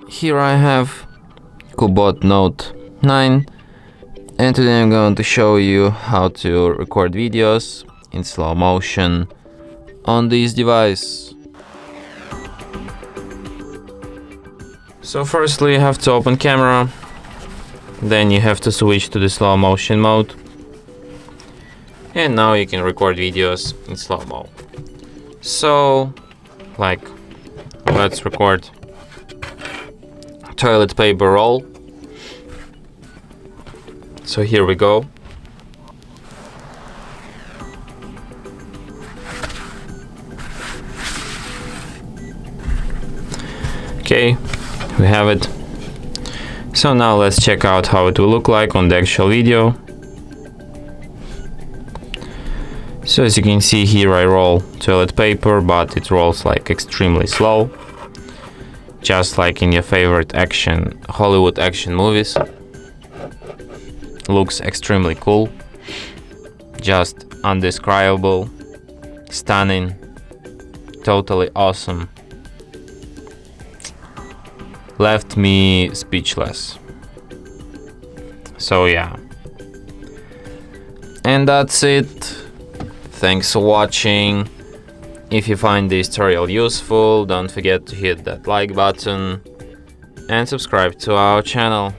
Here I have CUBOT Note 9, and today I'm going to show you how to record videos in slow motion on this device. So firstly you have to open camera, then you have to switch to the slow motion mode, and now you can record videos in slow-mo. So let's record toilet paper roll. So here we go. Okay, we have it. So now let's check out how it will look like on the actual video. So as you can see here, I roll toilet paper, but it rolls like extremely slow, just like in your favorite Hollywood action movies. Looks extremely cool, just undescribable, stunning, totally awesome. Left me speechless. So yeah, and that's it. Thanks for watching. If you find this tutorial useful, don't forget to hit that like button and subscribe to our channel.